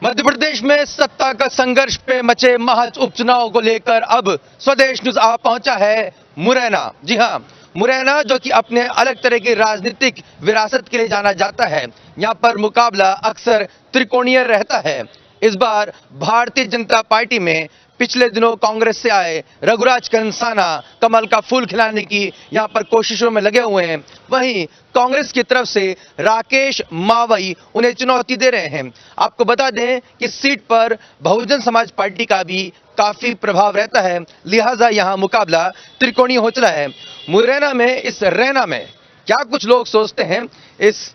मध्य प्रदेश में सत्ता का संघर्ष पे मचे महज उपचुनाव को लेकर अब स्वदेश न्यूज आ पहुंचा है मुरैना। जी हां, मुरैना जो कि अपने अलग तरह की राजनीतिक विरासत के लिए जाना जाता है। यहां पर मुकाबला अक्सर त्रिकोणीय रहता है। इस बार भारतीय जनता पार्टी में पिछले दिनों कांग्रेस से आए रघुराज कंसाना कमल का फूल खिलाने की यहां पर कोशिशों में लगे हुए हैं। वहीं कांग्रेस की तरफ से राकेश मावई उन्हें चुनौती दे रहे हैं। आपको बता दें कि सीट पर बहुजन समाज पार्टी का भी काफी प्रभाव रहता है, लिहाजा यहां मुकाबला त्रिकोणीय हो चला है। मुरैना में इस रैना में क्या कुछ लोग सोचते हैं, इस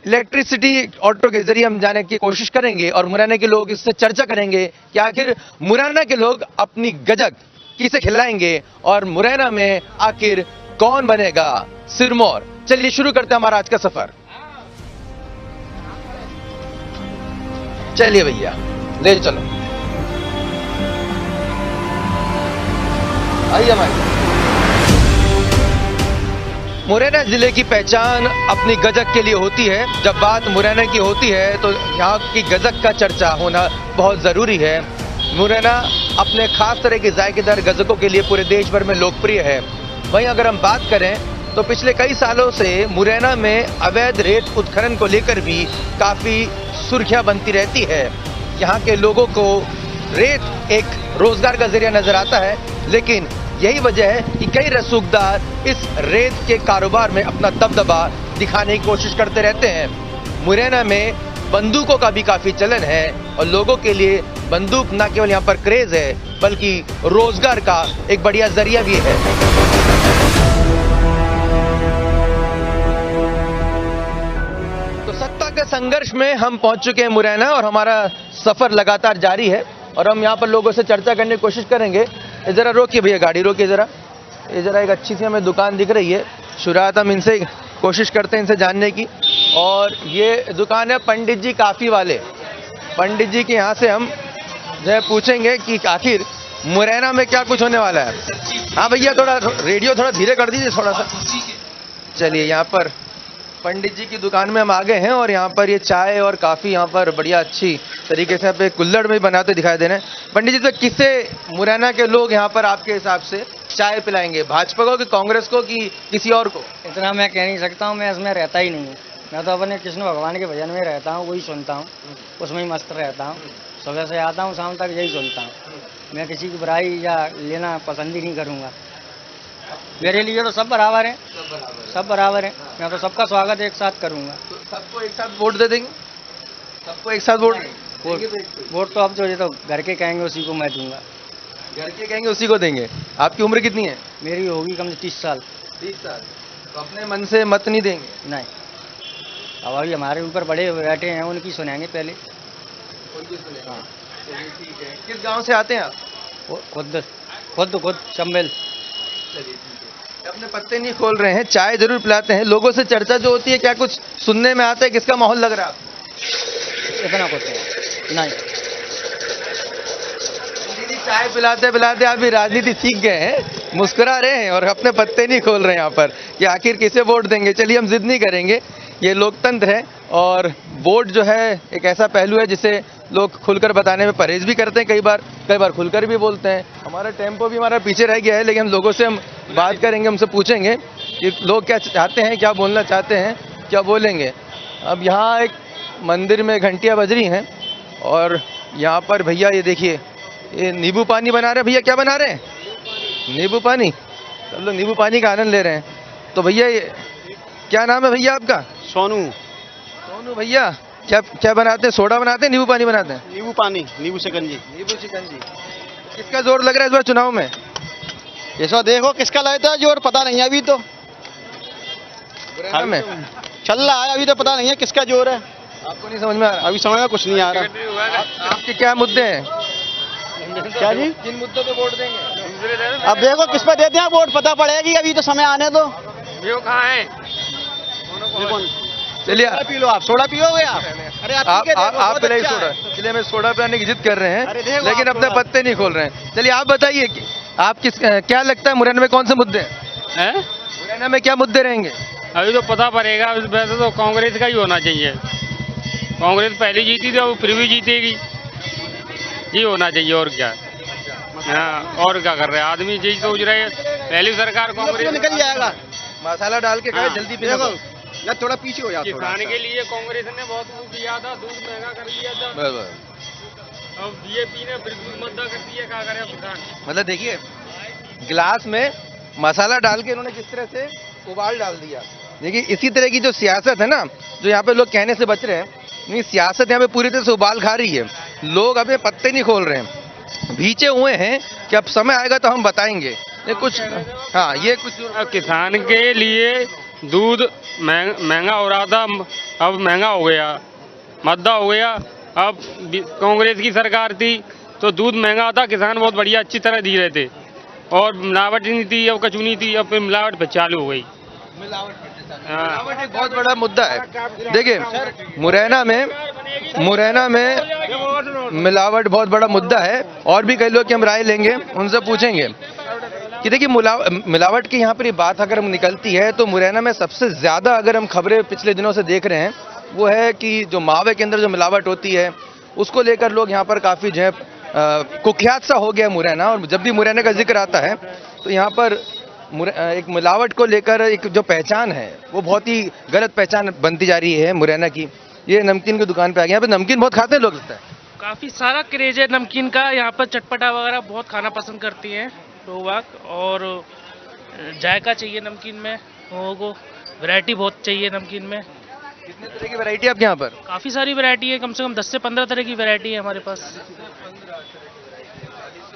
इलेक्ट्रिसिटी ऑटो के जरिए हम जाने की कोशिश करेंगे और मुरैना के लोग इससे चर्चा करेंगे कि आखिर मुरैना के लोग अपनी गजक किसे खिलाएंगे और मुरैना में आखिर कौन बनेगा सिरमौर। चलिए शुरू करते हैं हमारा आज का सफर। चलिए भैया ले चलो, आइए हमारे। मुरैना जिले की पहचान अपनी गजक के लिए होती है। जब बात मुरैना की होती है तो यहाँ की गजक का चर्चा होना बहुत जरूरी है। मुरैना अपने खास तरह के जायकेदार गजकों के लिए पूरे देश भर में लोकप्रिय है। वहीं अगर हम बात करें तो पिछले कई सालों से मुरैना में अवैध रेत उत्खनन को लेकर भी काफी सुर्खियां बनती रहती है। यहाँ के लोगों को रेत एक रोजगार का जरिया नजर आता है, लेकिन यही वजह है कि कई रसूखदार इस रेत के कारोबार में अपना दबदबा दिखाने की कोशिश करते रहते हैं। मुरैना में बंदूकों का भी काफी चलन है और लोगों के लिए बंदूक न केवल यहाँ पर क्रेज है बल्कि रोजगार का एक बढ़िया जरिया भी है। तो सत्ता के संघर्ष में हम पहुंच चुके हैं मुरैना और हमारा सफर लगातार जारी है और हम यहाँ पर लोगों से चर्चा करने की कोशिश करेंगे। जरा रोकिए भैया, गाड़ी रोकिए जरा। ये जरा एक अच्छी सी हमें दुकान दिख रही है, शुरुआत हम इनसे कोशिश करते हैं इनसे जानने की। और ये दुकान है पंडित जी काफी वाले। पंडित जी के यहाँ से हम जो है पूछेंगे कि आखिर मुरैना में क्या कुछ होने वाला है। हाँ भैया, थोड़ा रेडियो थोड़ा धीरे कर दीजिए थोड़ा सा। चलिए, यहाँ पर पंडित जी की दुकान में हम आ गए हैं और यहाँ पर ये चाय और काफ़ी यहाँ पर बढ़िया अच्छी तरीके से पे कुल्हड़ में बनाते दिखाई दे रहे हैं। पंडित जी, तो किसे मुरैना के लोग यहाँ पर आपके हिसाब से चाय पिलाएंगे, भाजपा को कि कांग्रेस को कि किसी और को? इतना मैं कह नहीं सकता हूँ, मैं इसमें रहता ही नहीं हूँ। मैं तो अपने कृष्ण भगवान के भजन में रहता हूँ, वही सुनता हूँ, उसमें ही मस्त रहता हूँ। सुबह से आता हूँ शाम तक यही सुनता हूँ। मैं किसी की बुराई या लेना पसंद ही नहीं करूँगा। मेरे लिए तो सब बराबर हैं, सब बराबर हैं। मैं तो सबका स्वागत एक साथ करूँगा। तो सबको एक साथ वोट दे देंगे? सबको एक साथ वोट तो अब जो तो घर के कहेंगे उसी को मैं दूंगा। घर के कहेंगे उसी को देंगे। आपकी उम्र कितनी है? मेरी होगी कम से 30 साल। 30 साल। तो अपने मन से मत नहीं देंगे? नहीं, अब अभी हमारे ऊपर बड़े बैठे हैं, उनकी सुनेंगे पहले। उनकी सुनेंगे। हाँ, ठीक है। किस गांव से आते हैं आप? खुद चंबेल। अपने पत्ते नहीं खोल रहे हैं, चाय जरूर पिलाते हैं। लोगों से चर्चा जो होती है, क्या कुछ सुनने में आता है? किसका माहौल लग रहा है? इतना कुछ नहीं। चाय पिलाते पिलाते आप भी राजनीति सीख गए हैं, मुस्कुरा रहे हैं और अपने पत्ते नहीं खोल रहे हैं यहाँ पर कि आखिर किसे वोट देंगे। चलिए, हम जिद नहीं करेंगे, ये लोकतंत्र है और वोट जो है एक ऐसा पहलू है जिसे लोग खुलकर बताने में परहेज भी करते हैं, कई बार खुलकर भी बोलते हैं। हमारा टेम्पो भी हमारा पीछे रह गया है, लेकिन हम लोगों से हम बात करेंगे, हमसे पूछेंगे कि लोग क्या चाहते हैं, क्या बोलना चाहते हैं, क्या बोलेंगे। अब यहाँ एक मंदिर में घंटियाँ बज रही हैं और यहाँ पर भैया ये देखिए, ये नींबू पानी बना रहे हैं। भैया क्या बना रहे हैं? नींबू पानी। सब लोग नींबू पानी का आनंद ले रहे हैं। तो भैया ये क्या नाम है भैया आपका? सोनू भैया, क्या बनाते हैं? सोडा बनाते हैं, नींबू पानी बनाते हैं? नींबू पानी, नींबू शिकंजी। किसका जोर लग रहा है इस बार चुनाव में? ये सो देखो किसका लगता है जोर, पता नहीं है अभी तो। में चल रहा है, अभी तो पता नहीं है किसका जोर है। आपको नहीं समझ में आ रहा? अभी समझ में कुछ नहीं आ रहा। आपके क्या मुद्दे हैं? क्या जी? किन मुद्दों पे वोट देंगे? अब देखो किस पे देते हैं वोट, पता पड़ेगी, अभी तो समय आने दो। कहाँ है? चलिए, पी लो, आप सोडा पियोगे आप? अरे आप पिलाइए सोडा। चलिए, हमें सोडा पिलाने की जिद कर रहे हैं, लेकिन अपने पत्ते नहीं खोल रहे हैं। चलिए, आप बताइए कि आप क्या लगता है मुरैना में कौन से मुद्दे हैं? मुरैना में क्या मुद्दे रहेंगे? अभी तो पता पड़ेगा। वैसे तो कांग्रेस का ही होना चाहिए। कांग्रेस पहले जीती थी, अब फिर भी जीतेगी। ये होना चाहिए, और क्या। हाँ, और क्या कर रहे हैं आदमी, यही सोच रहे हैं पहली सरकार कांग्रेस निकल जाएगा। मसाला डाल के खाए हाँ। जल्दी पीने देखो को। या थोड़ा पीछे हो जाओ थोड़ा किसान सा। के लिए कांग्रेस ने बहुत कुछ किया था, दूध महंगा कर दिया था। बस बस। अब बीजेपी ने बिल्कुल मद्दा कर दिया, क्या करे अब किसान। मतलब देखिए, गिलास में मसाला डाल के इन्होंने किस तरह से उबाल डाल दिया। देखिए इसी तरह की जो सियासत है ना, जो यहाँ पे लोग कहने से बच रहे हैं, ये सियासत यहाँ पे पूरी तरह से उबाल खा रही है। लोग अभी पत्ते नहीं खोल रहे हैं, भीचे हुए हैं कि अब समय आएगा तो हम बताएंगे। ये कुछ, हाँ ये कुछ अब किसान के लिए दूध महंगा हो रहा था, अब महंगा हो गया, मद्दा हो गया। अब कांग्रेस की सरकार थी तो दूध महंगा था, किसान बहुत बढ़िया अच्छी तरह दे रहे थे, और मिलावट नहीं थी, अब कचू नहीं थी, अब फिर मिलावट पे चालू हो गई। मिलावट एक बहुत बड़ा मुद्दा है। देखिए मुरैना में मिलावट बहुत बड़ा मुद्दा है, और भी कई लोग की हम राय लेंगे, उनसे पूछेंगे कि देखिए मिलावट की यहाँ पर ये बात अगर हम निकलती है तो मुरैना में सबसे ज्यादा अगर हम खबरें पिछले दिनों से देख रहे हैं वो है कि जो मावे के अंदर जो मिलावट होती है उसको लेकर लोग यहाँ पर काफी जो है कुख्यात सा हो गया मुरैना। और जब भी मुरैना का जिक्र आता है तो यहाँ पर एक मिलावट को लेकर एक जो पहचान है वो बहुत ही गलत पहचान बनती जा रही है मुरैना की। ये नमकीन की दुकान पे आ गया, यहाँ पे नमकीन बहुत खाते हैं लोग, लगता है काफ़ी सारा क्रेज है नमकीन का। यहाँ पर चटपटा वगैरह बहुत खाना पसंद करती हैं लोग बाग, और जायका चाहिए नमकीन में लोगों को, वैरायटी बहुत चाहिए नमकीन में। कितने तरह की वैरायटी है आपके यहाँ पर? काफ़ी सारी वैरायटी है, कम से कम 10 से 15 तरह की वैरायटी है हमारे पास।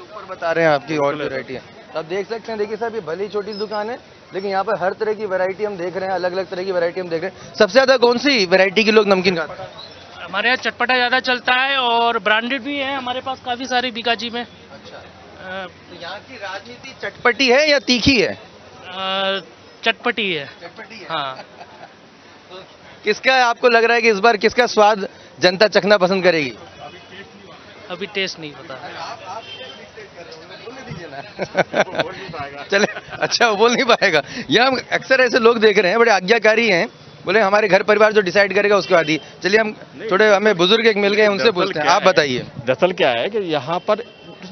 ऊपर बता रहे हैं आपकी और वैरायटी है। आप देख सकते हैं, देखिए साहब ये भली छोटी दुकान है लेकिन यहाँ पर हर तरह की वैरायटी हम देख रहे हैं, अलग अलग तरह की वैरायटी हम देख रहे हैं। सबसे ज्यादा कौन सी वैरायटी के लोग नमकीन खाते हैं? हमारे यहाँ चटपटा ज़्यादा चलता है, और ब्रांडेड भी है हमारे पास काफ़ी सारी बीकाजी में। तो यहाँ की राजनीति चटपटी है या तीखी है? चटपटी है। चटपटी है। हाँ। किसका आपको लग रहा है कि इस बार किसका स्वाद जनता चखना पसंद करेगी? अभी टेस्ट नहीं पता। चले, अच्छा वो बोल नहीं पाएगा। यहाँ अक्सर ऐसे लोग देख रहे हैं, बड़े आज्ञाकारी हैं, बोले हमारे घर परिवार जो डिसाइड करेगा उसके बाद ही। चलिए हम थोड़े, हमें बुजुर्ग एक मिल गए, उनसे पूछते हैं। आप बताइए। दरअसल क्या है कि यहाँ पर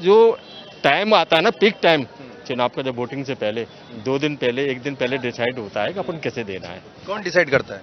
जो टाइम आता है ना, पीक टाइम, चुनाव का जब वोटिंग से पहले 2 दिन पहले, 1 दिन पहले डिसाइड होता है कि अपन कैसे देना है। कौन डिसाइड करता है?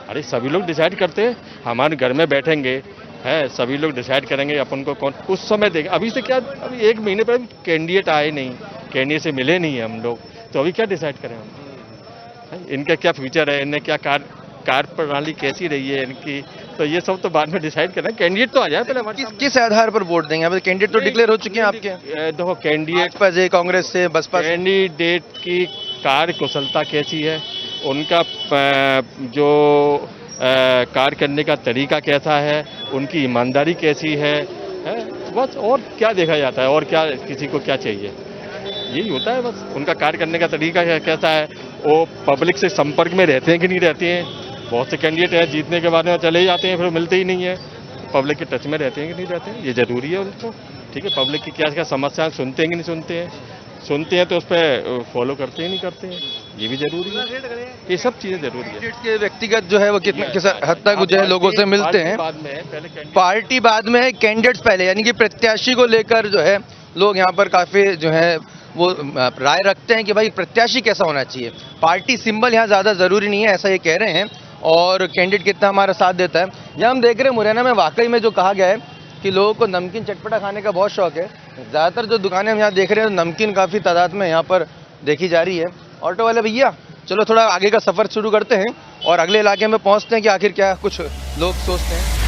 अरे सभी लोग डिसाइड करते हैं, हमारे घर में बैठेंगे है, सभी लोग डिसाइड करेंगे अपन को कौन उस समय देंगे। अभी से क्या, अभी 1 महीने पहले कैंडिडेट आए नहीं, कैंडिडेट से मिले नहीं हम लोग, तो अभी क्या डिसाइड करें हम? इनका क्या फ्यूचर है, इन्हें क्या कार्य प्रणाली कैसी रही है इनकी, तो ये सब तो बाद में डिसाइड करना है। कैंडिडेट तो आ जाए पहले हमारे सामने। किस आधार पर वोट देंगे? अभी कैंडिडेट तो डिक्लेयर हो चुके हैं आपके। देखो कैंडिडेट भाजपा से, कांग्रेस से, बसपा से। कैंडिडेट की कार्य कुशलता कैसी है, उनका जो कार्य करने का तरीका कैसा है, उनकी ईमानदारी कैसी है, बस। और क्या देखा जाता है, और क्या किसी को क्या चाहिए, यही होता है बस। उनका कार्य करने का तरीका कैसा है, वो पब्लिक से संपर्क में रहते हैं कि नहीं रहते हैं। बहुत से कैंडिडेट हैं जीतने के बाद में चले ही जाते हैं, फिर मिलते ही नहीं है। पब्लिक के टच में रहते हैं कि नहीं रहते हैं, ये जरूरी है उनको। ठीक है, पब्लिक की क्या क्या समस्याएं सुनते हैं कि नहीं सुनते हैं, सुनते हैं तो उस पर फॉलो करते हैं नहीं करते हैं, ये भी जरूरी है। ये सब चीज़ें जरूरी है। कैंडिडेट के व्यक्तिगत जो है वो किस हद तक जो है लोगों से मिलते हैं। बाद में पहले कैंडिडेट, पार्टी बाद में है, कैंडिडेट्स पहले, यानी कि प्रत्याशी को लेकर जो है लोग यहाँ पर काफी जो है वो राय रखते हैं कि भाई प्रत्याशी कैसा होना चाहिए। पार्टी सिंबल यहाँ ज्यादा जरूरी नहीं है, ऐसा ये कह रहे हैं, और कैंडिडेट कितना हमारा साथ देता है। यहाँ हम देख रहे हैं मुरैना में वाकई में जो कहा गया है कि लोगों को नमकीन चटपटा खाने का बहुत शौक है। ज़्यादातर जो दुकानें हम यहाँ देख रहे हैं नमकीन काफ़ी तादाद में यहाँ पर देखी जा रही है। ऑटो वाले भैया चलो थोड़ा आगे का सफ़र शुरू करते हैं और अगले इलाके में पहुँचते हैं कि आखिर क्या कुछ लोग सोचते हैं।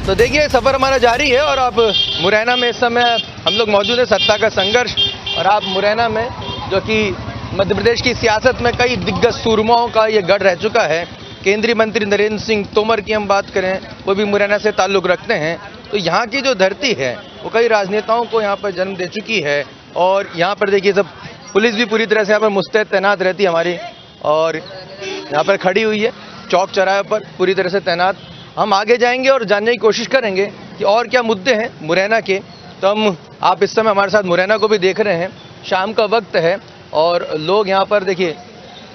तो देखिए सफ़र हमारा जारी है और अब मुरैना में इस समय हम लोग मौजूद हैं, सत्ता का संघर्ष। और आप मुरैना में, जो कि मध्य प्रदेश की सियासत में कई दिग्गज सूरमाओं का ये गढ़ रह चुका है। केंद्रीय मंत्री नरेंद्र सिंह तोमर की हम बात करें, वो भी मुरैना से ताल्लुक़ रखते हैं। तो यहाँ की जो धरती है वो कई राजनेताओं को यहाँ पर जन्म दे चुकी है। और यहाँ पर देखिए सब पुलिस भी पूरी तरह से यहाँ पर मुस्तैद तैनात रहती है हमारी, और यहाँ पर खड़ी हुई है चौक चौराहे पर पूरी तरह से तैनात। हम आगे जाएंगे और जानने की कोशिश करेंगे कि और क्या मुद्दे हैं मुरैना के। तो हम आप इस समय हमारे साथ मुरैना को भी देख रहे हैं, शाम का वक्त है और लोग यहाँ पर देखिए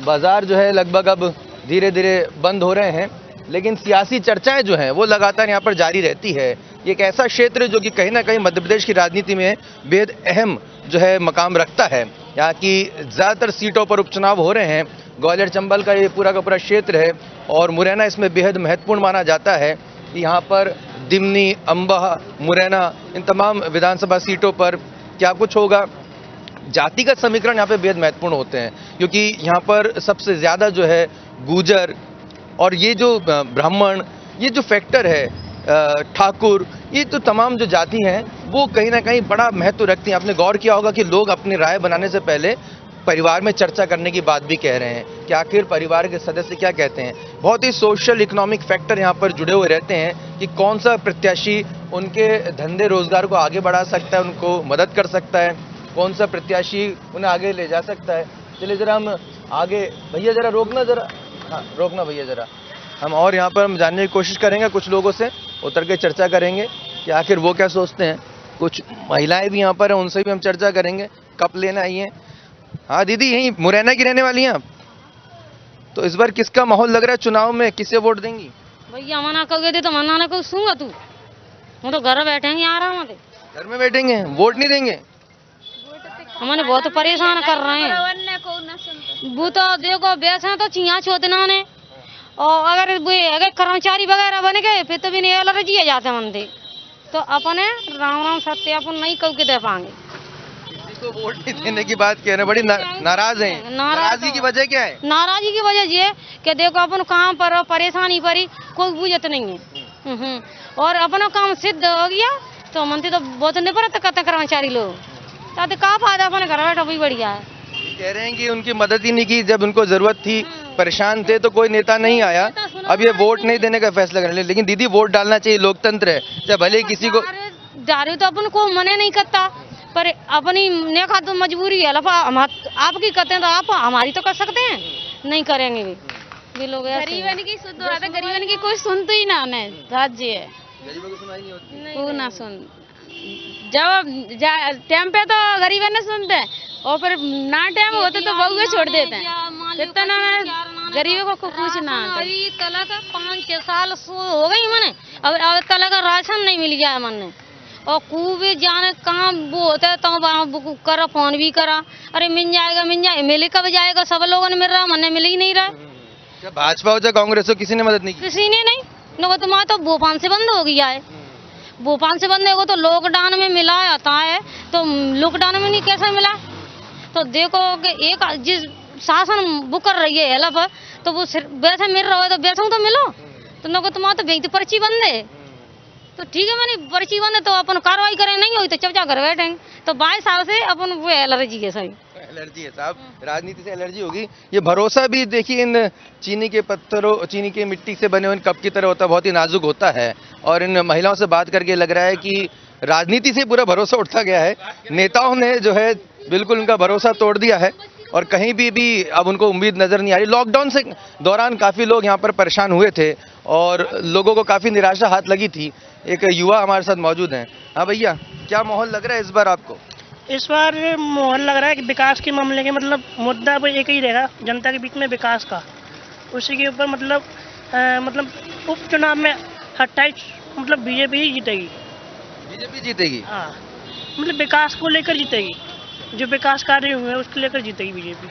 बाजार जो है लगभग अब धीरे धीरे बंद हो रहे हैं, लेकिन सियासी चर्चाएं जो हैं वो लगातार यहाँ पर जारी रहती है। ये एक ऐसा क्षेत्र जो कि कहीं ना कहीं मध्य प्रदेश की राजनीति में बेहद अहम जो है मकाम रखता है। यहाँ की ज़्यादातर सीटों पर उपचुनाव हो रहे हैं। ग्वालियर चंबल का ये पूरा का पूरा क्षेत्र है और मुरैना इसमें बेहद महत्वपूर्ण माना जाता है। यहाँ पर दिमनी, अम्बाह, मुरैना इन तमाम विधानसभा सीटों पर क्या कुछ होगा, जातिगत समीकरण यहाँ पे बेहद महत्वपूर्ण होते हैं, क्योंकि यहाँ पर सबसे ज़्यादा जो है गुर्जर और ये जो ब्राह्मण, ये जो फैक्टर है ठाकुर, ये तो तमाम जो जाति हैं वो कहीं ना कहीं बड़ा महत्व रखती हैं। आपने गौर किया होगा कि लोग अपनी राय बनाने से पहले परिवार में चर्चा करने की बात भी कह रहे हैं कि आखिर परिवार के सदस्य क्या कहते हैं। बहुत ही सोशल इकोनॉमिक फैक्टर यहाँ पर जुड़े हुए रहते हैं कि कौन सा प्रत्याशी उनके धंधे रोजगार को आगे बढ़ा सकता है, उनको मदद कर सकता है, कौन सा प्रत्याशी उन्हें आगे ले जा सकता है। चलिए जरा हम आगे, भैया जरा रोकना, जरा हाँ रोकना भैया जरा। हम और यहाँ पर हम जानने की कोशिश करेंगे, कुछ लोगों से उतर के चर्चा करेंगे कि आखिर वो क्या सोचते हैं। कुछ महिलाएं भी यहाँ पर हैं, उनसे भी हम चर्चा करेंगे। कप लेना आई हैं। हाँ दीदी, यहीं मुरैना की रहने वाली हैं आप? तो इस बार किसका माहौल लग रहा है चुनाव में, किसे वोट देंगी? भैया मना कहोगे तो मना ना को सूंगा तू, हम तो घर बैठेंगे आराम से। घर में बैठेंगे, वोट नहीं देंगे? हमें बहुत परेशान कर रहे हैं। वो तो देखो वैसे तो चिया चोतना ने, और अगर कर्मचारी वगैरह बन गए फिर तो भी नहीं एलर्जी आ जाते मंदिर, तो अपने राम राम सत्यापन नहीं कह के दे पाएंगे। किसी को वोट नहीं देने की बात कह रहे हैं, बड़ी नाराज हैं। नाराजगी की वजह क्या है? नाराजगी की वजह ये कि देखो अपन काम पर परेशानी परी कोई बुझत नहीं है, और अपना काम सिद्ध हो गया तो मंत्री तो बहुत निपरत करते कर्मचारी लोग, ताकि का फायदा, अपने घर बैठा भी बढ़िया है। कह रहे हैं कि उनकी मदद ही नहीं की, जब उनको जरूरत थी, परेशान थे तो कोई नेता नहीं आया। अब ये वोट नहीं देने का फैसला कर ले, लेकिन दीदी वोट डालना चाहिए, लोकतंत्र है। जब भले किसी को दारू तो अपन को मने नहीं करता, पर अपनी नेका तो मजबूरी है। आपकी करते हैं तो आप हमारी तो कर सकते हैं, नहीं करेंगे भी लोग। गरीबन की सुन, गरीबन की कोई सुनते ही ना है, राज्य है वो ना सुन। जब टाइम पे तो गरीबन ने सुनते हैं, और फिर ना टाइम होते तो बहुए छोड़ देते हैं। इतना गरीबों को कुछ ना। अभी तला का 5-6 साल हो गई मैंने, अब तला का राशन नहीं मिल गया मैंने, और भी जाने कहाँ वो होता है तो करा, फोन भी करा, अरे मिल जाएगा मिल जाएगा, मिले कब जाएगा, सब लोगों ने मिल रहा, मैंने मिल ही नहीं रहा। क्या भाजपा हो चाहे कांग्रेस हो, किसी ने मदद नहीं की? किसी ने नहीं। तुम्हारा तो भोपाल से बंद हो गया है, भोपाल से बंद होगा तो लॉकडाउन में मिला आता है, तो लॉकडाउन में नहीं कैसा मिला। तो देखो कि एक जिस शासन वो कर रही है हेल्प, तो वो वैसे मिल रहा है तो वैसे तो मिलो, तो न तुम्हारा तो बैंक पर्ची बंद है, तो ठीक है मैंने पर्ची बंद है तो अपन कार्रवाई करें, नहीं हुई तो चुपचाप घर बैठेंगे। तो 22 साल से अपन वो एलर्जी है सही, एलर्जी है साहब, राजनीति से एलर्जी होगी। ये भरोसा भी देखिए इन चीनी के पत्थरों, चीनी की मिट्टी से बने हुए कप की तरह होता है, बहुत ही नाजुक होता है। और इन महिलाओं से बात करके लग रहा है कि राजनीति से पूरा भरोसा उठा गया है, नेताओं ने जो है बिल्कुल उनका भरोसा तोड़ दिया है, और कहीं भी अब उनको उम्मीद नजर नहीं आ रही। लॉकडाउन से दौरान काफी लोग यहाँ पर परेशान हुए थे और लोगों को काफी निराशा हाथ लगी थी। एक युवा हमारे साथ मौजूद हैं। हाँ भैया, क्या माहौल लग रहा है इस बार आपको? इस बार माहौल लग रहा है कि विकास के मामले के मतलब मुद्दा पर एक ही रहेगा, जनता के बीच में विकास का, उसी के ऊपर मतलब उपचुनाव में 28 मतलब बीजेपी ही जीतेगी। बीजेपी जीतेगी? हाँ, मतलब विकास को लेकर जीतेगी, जो विकास कार्य हुए हैं उसको लेकर जीतेगी बीजेपी।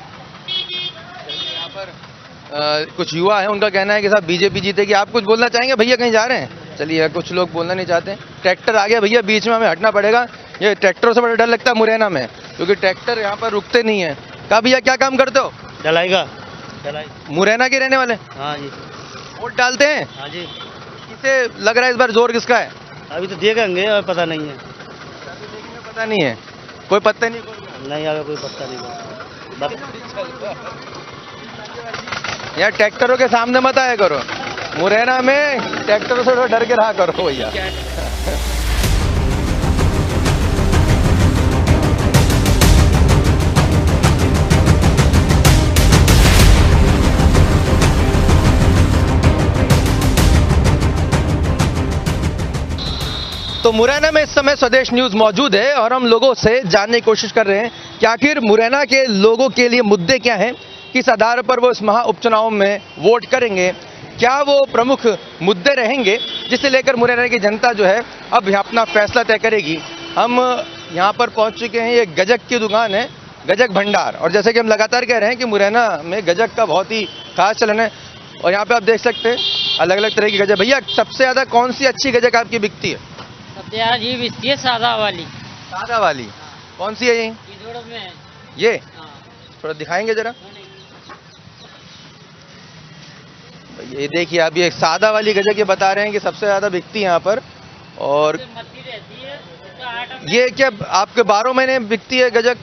यहाँ पर कुछ युवा है, उनका कहना है कि साहब बीजेपी जीतेगी। आप कुछ बोलना चाहेंगे भैया? कहीं जा रहे हैं? चलिए, कुछ लोग बोलना नहीं चाहते। ट्रैक्टर आ गया भैया, बीच में हमें हटना पड़ेगा। ये ट्रैक्टरों से बड़ा डर लगता है मुरैना में, क्योंकि ट्रैक्टर यहाँ पर रुकते नहीं है। कहा भैया, क्या काम करते हो? ढलाई का। ढलाई। मुरैना के रहने वाले? हाँ जी। वोट डालते हैं? हाँ जी। किसे लग रहा है इस बार जोर किसका है? अभी तो देखेंगे, और पता नहीं है। पता नहीं है, कोई पत्ता नहीं? नहीं, अगर कोई पता नहीं। यार ट्रैक्टरों के सामने मत आया करो, मुरैना में ट्रैक्टरों से डर के रहा करो भैया। तो मुरैना में इस समय स्वदेश न्यूज मौजूद है और हम लोगों से जानने की कोशिश कर रहे हैं कि आखिर मुरैना के लोगों के लिए मुद्दे क्या हैं, किस आधार पर वो इस महा उपचुनाव में वोट करेंगे, क्या वो प्रमुख मुद्दे रहेंगे जिसे लेकर मुरैना की जनता जो है अब यहाँ अपना फैसला तय करेगी। हम यहाँ पर पहुँच चुके हैं, ये गजक की दुकान है, गजक भंडार, और जैसे कि हम लगातार कह रहे हैं कि मुरैना में गजक का बहुत ही खास चलन है और यहाँ पे आप देख सकते हैं अलग अलग तरह की गजक। भैया सबसे ज़्यादा कौन सी अच्छी गजक आपकी बिकती है? सबसे ज़्यादा जी बिकती है सादा वाली। सादा वाली कौन सी है ये? ये थोड़ा दिखाएंगे जरा। ये देखिए आप, ये सादा वाली गजक ये बता रहे हैं कि सबसे ज़्यादा बिकती है यहाँ पर। और ये क्या आपके 12 महीने बिकती है गजक?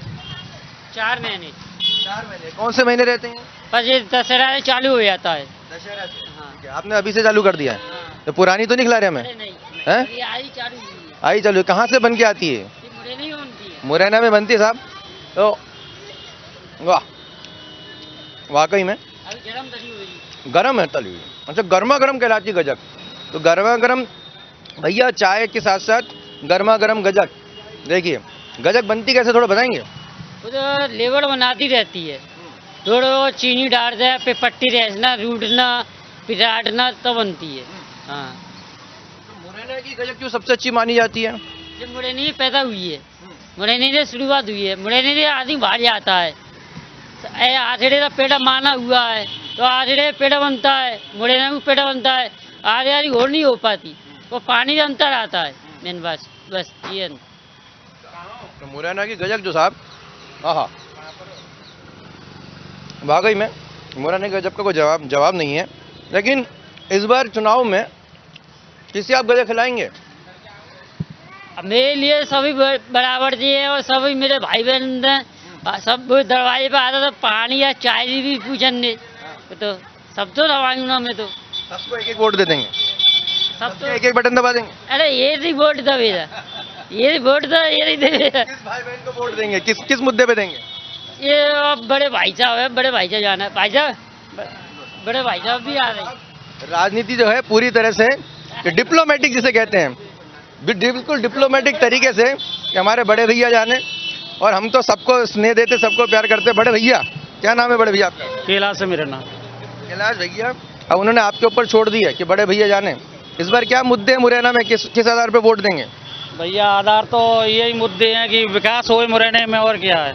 4 महीने। 4 महीने कौन से महीने रहते हैं? बस ये दशहरा से चालू हो जाता है। दशहरा से? ठीक है, आपने अभी से चालू कर दिया है? तो पुरानी तो नहीं खिला रहे हमें? हैं? ये आई चालू हुई है। आई चलो, कहाँ से बन के आती है? ये मुरैना ही बनती है। मुरैना में बनती है साहब? तो वाह, वाकई में अभी गरम तली हुई। गरम है तली हुई। अच्छा, गर्मा गर्म कहलाती गजक। तो गर्मा गर्म भैया, चाय के साथ साथ गर्मा गर्म गजक। देखिए गजक बनती कैसे, थोड़ा बताएंगे? वो तो लेबर बनाती रहती है, थोड़ा चीनी डाल दे, पे पट्टी रहना, रूटना, पिराटना तो बनती है। हाँ, मुरैना की गजक क्यों सबसे अच्छी मानी जाती है? ये मुरैना में पैदा हुई है, मुरैना से शुरुआत हुई है, मुरैना से आदमी बाहर जाता है। आधेड़े का पेड़ा माना हुआ है तो आधेड़े पेड़ा बनता है, मुरैना में पेड़ा बनता है। आधे आधी और नहीं हो पाती, वो पानी का अंतर आता है मेन बस ये। तो मुरैना की गजक जो साहब, हाँ वाकई में मुरैना की गजक का कोई जवाब नहीं है। लेकिन इस बार चुनाव में किसी आप गजक खिलाएंगे? अब मेरे लिए सभी बराबर जी है और सभी मेरे भाई बहन हैं। सब दरवाजे पे आता तो पानी या चाय भी पूछने, तो सब तो दवाऊँ ना मैं तो सबको एक एक वोट दे देंगे, सब तो एक एक बटन दबा देंगे। अरे ये नहीं वोट दबेगा, ये वोट तो ये नहीं देगा। किस भाई बहन को वोट देंगे, किस मुद्दे पे देंगे? ये अब बड़े भाई साहब है, बड़े भाई साहब जाना है, भाई साहब बड़े भाई साहब भी आ रहे हैं। राजनीति जो है पूरी तरह से डिप्लोमेटिक जिसे कहते हैं, बिल्कुल डिप्लोमेटिक तरीके से कि हमारे बड़े भैया जाने, और हम तो सबको स्नेह देते, सबको प्यार करते। बड़े भैया, क्या नाम है बड़े भैया आपका? कैलाश है मेरा नाम। कैलाश भैया, अब उन्होंने आपके ऊपर छोड़ दिया कि बड़े भैया जाने, इस बार क्या मुद्दे हैं मुरैना में, किस आधार पे वोट देंगे? भैया आधार तो यही मुद्दे हैं कि विकास हो मुरैना में, और क्या है,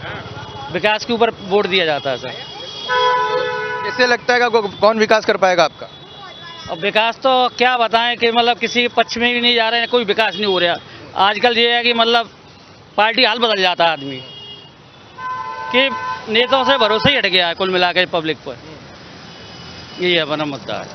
विकास के ऊपर वोट दिया जाता है सर। कैसे लगता है कौन विकास कर पाएगा आपका? अब विकास तो क्या बताएं कि मतलब किसी के पक्ष में भी नहीं जा रहे हैं, कोई विकास नहीं हो रहा। आजकल ये है कि मतलब पार्टी हाल बदल जाता है आदमी, कि नेताओं से भरोसा ही हट गया है कुल मिलाकर पब्लिक पर। यही अपना मुद्दा है।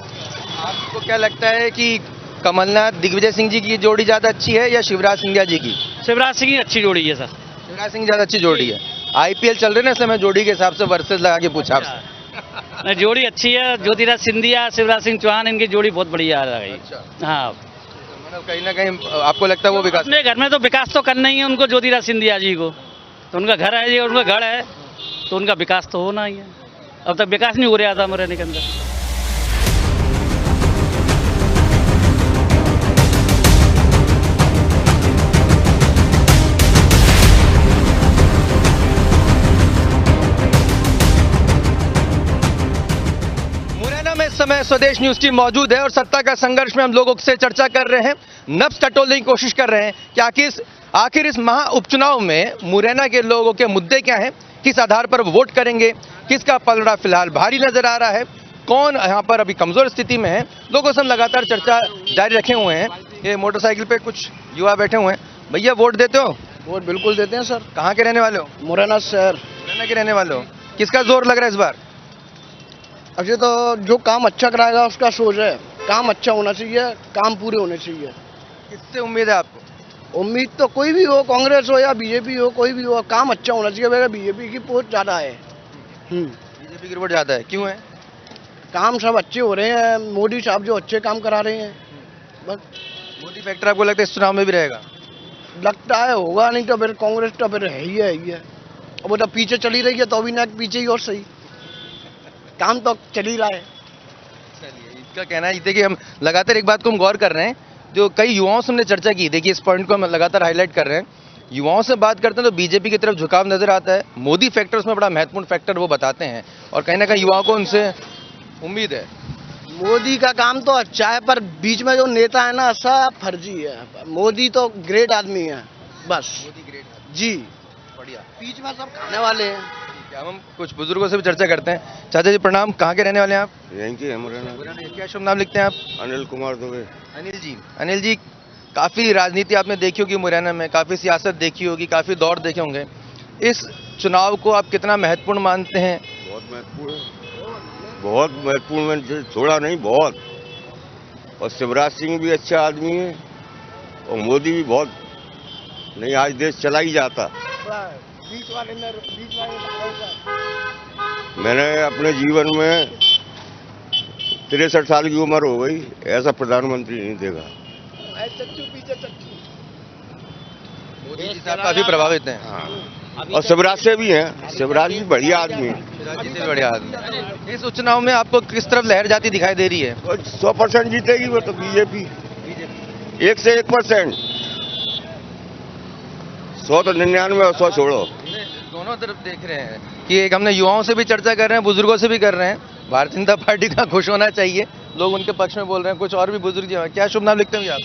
आपको क्या लगता है कि कमलनाथ दिग्विजय सिंह जी की जोड़ी ज़्यादा अच्छी है या शिवराज सिंह जी की? शिवराज सिंह की अच्छी जोड़ी है सर। शिवराज सिंह ज़्यादा अच्छी जोड़ी है। IPL चल रहे ना इस समय, जोड़ी के हिसाब से वर्सेस लगा के पूछा आपसे। नहीं, जोड़ी अच्छी है, ज्योतिराज सिंधिया, शिवराज सिंह चौहान, इनकी जोड़ी बहुत बढ़िया आ रही। हाँ, मतलब कहीं ना कहीं आपको लगता है वो विकास? अपने घर में तो विकास तो करना ही है उनको, ज्योतिराज सिंधिया जी को तो उनका घर है, ये उनका घर है तो उनका विकास तो होना ही है। अब तक विकास नहीं हो रहा था मुरैना के अंदर। समय स्वदेश न्यूज टीम मौजूद है और सत्ता का संघर्ष में हम लोगों से चर्चा कर रहे हैं, नब्ज टटोलने की कोशिश कर रहे हैं कि आखिर इस महा उपचुनाव में मुरैना के लोगों के मुद्दे क्या हैं, किस आधार पर वोट करेंगे, किसका पलड़ा फिलहाल भारी नजर आ रहा है, कौन यहाँ पर अभी कमजोर स्थिति में है। लोगों से हम लगातार चर्चा जारी रखे हुए हैं। ये मोटरसाइकिल पे कुछ युवा बैठे हुए हैं। भैया वोट देते हो? वोट बिल्कुल देते हैं सर। कहाँ के रहने वाले हो? मुरैना शहर। मुरैना के रहने वाले हो। किसका जोर लग रहा है इस बार? अभी तो जो काम अच्छा कराएगा उसका सोच है, काम अच्छा होना चाहिए, काम पूरे होने चाहिए। किससे उम्मीद है आपको? उम्मीद तो कोई भी हो, कांग्रेस हो या बीजेपी हो, कोई भी हो, काम अच्छा होना चाहिए। मेरा बीजेपी की वोट ज़्यादा है। बीजेपी की वोट ज़्यादा है, क्यों है? काम सब अच्छे हो रहे हैं, मोदी साहब जो अच्छे काम करा रहे हैं, बस। मोदी फैक्टर आपको लगता है इस चुनाव में भी रहेगा? लगता है होगा, नहीं तो फिर कांग्रेस तो फिर है ही है। अब वो तो पीछे चली रही है तो अभी ना पीछे ही और सही, काम तो चल ही रहा है। चलिए, इसका कहना है देखिए, हम लगातार एक बात को हम गौर कर रहे हैं जो कई युवाओं से हमने चर्चा की, देखिए इस पॉइंट को हम लगातार हाईलाइट कर रहे हैं, युवाओं से बात करते हैं तो बीजेपी की तरफ झुकाव नजर आता है। मोदी फैक्टर उसमें बड़ा महत्वपूर्ण फैक्टर वो बताते हैं और कहीं ना कहीं युवाओं को उनसे उम्मीद है। मोदी का काम तो अच्छा है, पर बीच में जो नेता है ना सब फर्जी है। मोदी तो ग्रेट आदमी है बस। मोदी ग्रेट जी, बढ़िया। बीच में सब खाने वाले हैं। क्या हम कुछ बुजुर्गों से भी चर्चा करते हैं। चाचा जी प्रणाम, कहाँ के रहने वाले हैं आप? यहीं के मुरैना। क्या शुभ नाम लिखते हैं आप? अनिल कुमार दुबे। अनिल जी, काफी राजनीति आपने देखी होगी मुरैना में, काफी सियासत देखी होगी, काफी दौर देखे होंगे। इस चुनाव को आप कितना महत्वपूर्ण मानते हैं? बहुत महत्वपूर्ण है, बहुत महत्वपूर्ण, मैंने थोड़ा नहीं बहुत। और शिवराज सिंह भी अच्छा आदमी है और मोदी भी बहुत, नहीं आज देश चला ही जाता। मैंने अपने जीवन में 63 साल की उम्र हो गई, ऐसा प्रधानमंत्री नहीं देखा। मोदी जी से आप काफी प्रभावित हैं। हाँ, और शिवराज से भी हैं, शिवराज भी बढ़िया आदमी है। शिवराज जी से बढ़िया आदमी। इस उपचुनाव में आपको किस तरफ लहर जाती दिखाई दे रही है? 100% जीतेगी वो तो बीजेपी, 1 से 1%। 100 तो 99 और 100 छोड़ो। दोनों तरफ देख रहे हैं कि एक हमने युवाओं से भी चर्चा कर रहे हैं, बुजुर्गों से भी कर रहे हैं। भारतीय जनता पार्टी का खुश होना चाहिए, लोग उनके पक्ष में बोल रहे हैं। कुछ और भी बुजुर्ग जी हैं। क्या शुभ नाम लिखते हैं आप?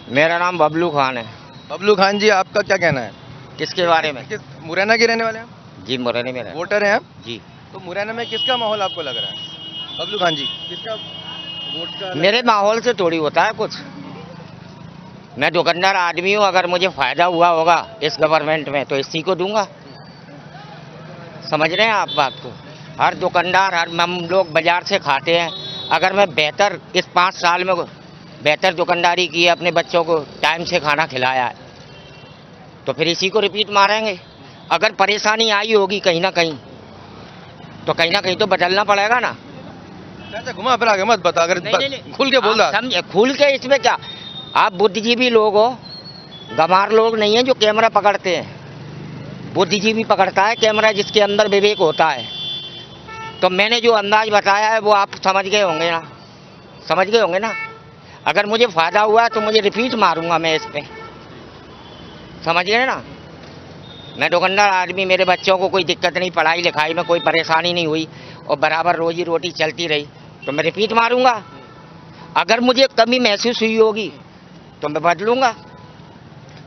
मेरा नाम बबलू खान है। बबलू खान जी, आपका क्या कहना है? किसके बारे में? मुरैना के रहने वाले हैं? जी मुरैना में रहता वोटर हैं आप? जी। तो मुरैना में किसका माहौल आपको लग रहा है? बबलू खान जी, किसका वोट का? मेरे माहौल से थोड़ी होता है कुछ। मैं दुकानदार आदमी हूँ, अगर मुझे फायदा हुआ होगा इस गवर्नमेंट में तो इसी को दूंगा। समझ रहे हैं आप बात को? हर दुकानदार, हर हम लोग बाजार से खाते हैं। अगर मैं बेहतर इस 5 साल में बेहतर दुकानदारी की है, अपने बच्चों को टाइम से खाना खिलाया है, तो फिर इसी को रिपीट मारेंगे। अगर परेशानी आई होगी कहीं ना कहीं तो बदलना पड़ेगा ना। चाचा घुमा फिरा के मत बता, अगर खुल के बोल रहा। समझे? खुल के इसमें क्या, आप बुद्धिजीवी लोग हो, गंवार लोग नहीं है जो कैमरा पकड़ते हैं। बुद्धिजीवी पकड़ता है कैमरा, जिसके अंदर विवेक होता है। तो मैंने जो अंदाज बताया है वो आप समझ गए होंगे ना। अगर मुझे फायदा हुआ तो मुझे रिपीट मारूंगा मैं इस पे। समझ गए ना? मैं दुकानदार आदमी, मेरे बच्चों को कोई दिक्कत नहीं, पढ़ाई लिखाई में कोई परेशानी नहीं हुई और बराबर रोजी रोटी चलती रही, तो मैं रिपीट मारूंगा। अगर मुझे कमी महसूस हुई होगी तो मैं बदलूंगा।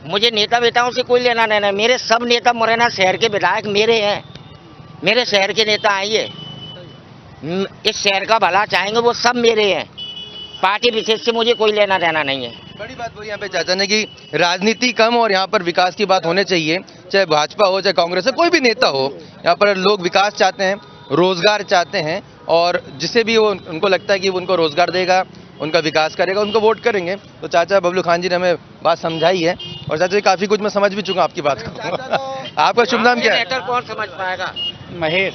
मुझे नेता वेताओं से कोई लेना देना। मेरे सब नेता मुरैना शहर के विधायक मेरे हैं, मेरे शहर के नेता हैं। ये इस शहर का भला चाहेंगे वो सब मेरे हैं। पार्टी विशेष से मुझे कोई लेना देना नहीं है। बड़ी बात बोली यहाँ पे चाचा ने कि राजनीति कम और यहाँ पर विकास की बात होनी चाहिए। चाहे भाजपा हो, चाहे कांग्रेस हो, कोई भी नेता हो, यहाँ पर लोग विकास चाहते हैं, रोजगार चाहते हैं और जिसे भी वो उनको लगता है कि उनको रोजगार देगा, उनका विकास करेगा, उनको वोट करेंगे। तो चाचा बबलू खान जी ने हमें बात समझाई है और चाचा जी काफी कुछ मैं समझ भी चुका आपकी बात को। आपका शुभ नाम क्या है? कौन समझ पाएगा? महेश।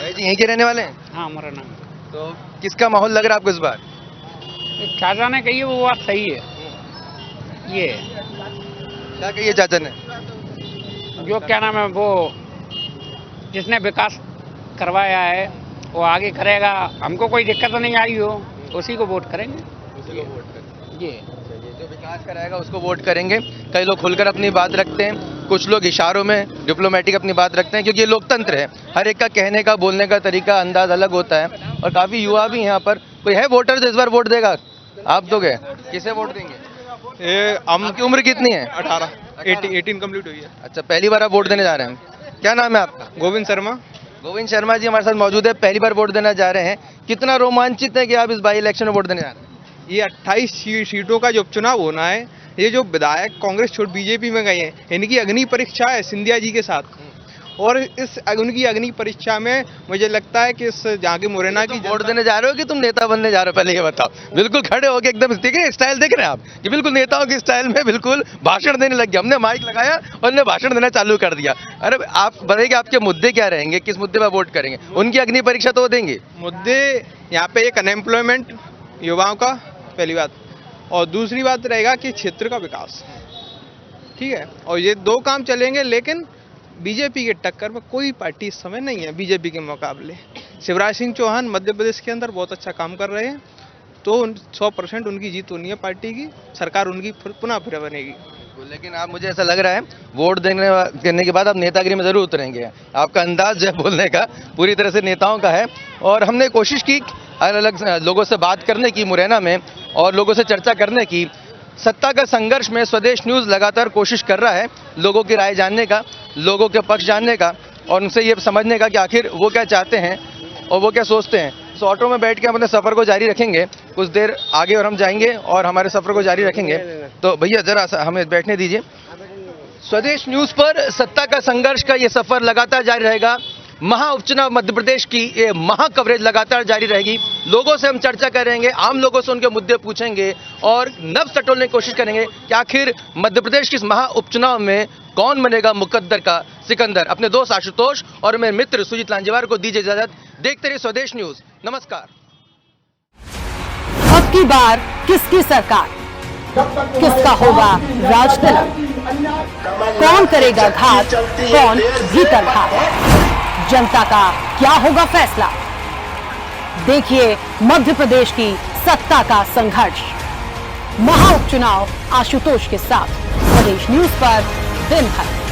जी यहीं के रहने वाले हैं? हाँ मुरैना। तो किसका माहौल लग रहा है आपको इस बार? चाचा ने कही वो बात सही है। ये क्या कहिए चाचा ने? जो क्या नाम है, वो जिसने विकास करवाया है वो आगे करेगा। हमको कोई दिक्कत नहीं आई हो, उसी को वोट करेंगे। ये जो विकास कराएगा उसको वोट करेंगे। कई लोग खुलकर अपनी बात रखते हैं, कुछ लोग इशारों में डिप्लोमेटिक अपनी बात रखते हैं, क्योंकि ये लोकतंत्र है। हर एक का कहने का, बोलने का तरीका, अंदाज अलग होता है और काफी युवा भी यहाँ पर। कोई है वोटर जो इस बार वोट देगा? आप दोगे? किसे वोट देंगे? आपकी उम्र कितनी है? 18 कंप्लीट हुई है। अच्छा, पहली बार आप वोट देने जा रहे हैं। क्या नाम है आपका? गोविंद शर्मा। गोविंद शर्मा जी हमारे साथ मौजूद है, पहली बार वोट देना जा रहे हैं। कितना रोमांचित है कि आप इस बाई इलेक्शन में वोट देने जा रहे हैं? ये 28 सीटों का जो उपचुनाव होना है, ये जो विधायक कांग्रेस छोड़ बीजेपी में गए हैं, इनकी अग्नि परीक्षा है सिंधिया जी के साथ। और उनकी अग्नि परीक्षा में मुझे लगता है कि इस जहाँ की मुरैना की वोट देने जा रहे हो कि तुम नेता बनने जा रहे हो? पहले ये बताओ। बिल्कुल खड़े होके एकदम देख रहे हैं, स्टाइल देख रहे हैं आप कि बिल्कुल नेताओं की स्टाइल में बिल्कुल भाषण देने लग गया। हमने माइक लगाया और उन्होंने भाषण देना चालू कर दिया। अरे आप बताइए आपके मुद्दे क्या रहेंगे, किस मुद्दे पर वोट करेंगे? उनकी अग्नि परीक्षा तो वो देंगे। मुद्दे यहाँ पे एक अनएम्प्लॉयमेंट युवाओं का, पहली बात, और दूसरी बात रहेगा कि क्षेत्र का विकास। ठीक है, और ये 2 काम चलेंगे। लेकिन बीजेपी के टक्कर में कोई पार्टी इस समय नहीं है बीजेपी के मुकाबले। शिवराज सिंह चौहान मध्य प्रदेश के अंदर बहुत अच्छा काम कर रहे हैं। तो 100% उनकी जीत होनी है पार्टी की, सरकार उनकी पुनः फिर बनेगी। लेकिन आप, मुझे ऐसा लग रहा है वोट देने के बाद आप नेतागिरी में जरूर उतरेंगे। आपका अंदाज जो है बोलने का पूरी तरह से नेताओं का है। और हमने कोशिश की अलग अलग लोगों से बात करने की मुरैना में और लोगों से चर्चा करने की। सत्ता का संघर्ष में स्वदेश न्यूज़ लगातार कोशिश कर रहा है लोगों की राय जानने का, लोगों के पक्ष जानने का और उनसे ये समझने का कि आखिर वो क्या चाहते हैं और वो क्या सोचते हैं। तो ऑटो में बैठ के हम अपने सफ़र को जारी रखेंगे, कुछ देर आगे और हम जाएंगे और हमारे सफ़र को जारी रखेंगे। तो भैया ज़रा हमें बैठने दीजिए। स्वदेश न्यूज़ पर सत्ता का संघर्ष का ये सफ़र लगातार जारी रहेगा। महा उपचुनाव मध्य प्रदेश की ये महा कवरेज लगातार जारी रहेगी। लोगों से हम चर्चा करेंगे, आम लोगों से उनके मुद्दे पूछेंगे और नब्ज टटोलने की कोशिश करेंगे कि आखिर मध्य प्रदेश की इस महा उपचुनाव में कौन बनेगा मुकद्दर का सिकंदर। अपने दोस्त आशुतोष और मेरे मित्र सुजीत लांजेवार को दीजिए इजाजत। देखते रहिए स्वदेश न्यूज़। नमस्कार। अब की बार किसकी सरकार, किसका होगा राज तिलक, कौन करेगा घात, कौन भीतर घात, जनता का क्या होगा फैसला। देखिए मध्य प्रदेश की सत्ता का संघर्ष, महा उपचुनाव आशुतोष के साथ स्वदेश न्यूज़ पर दिन भर।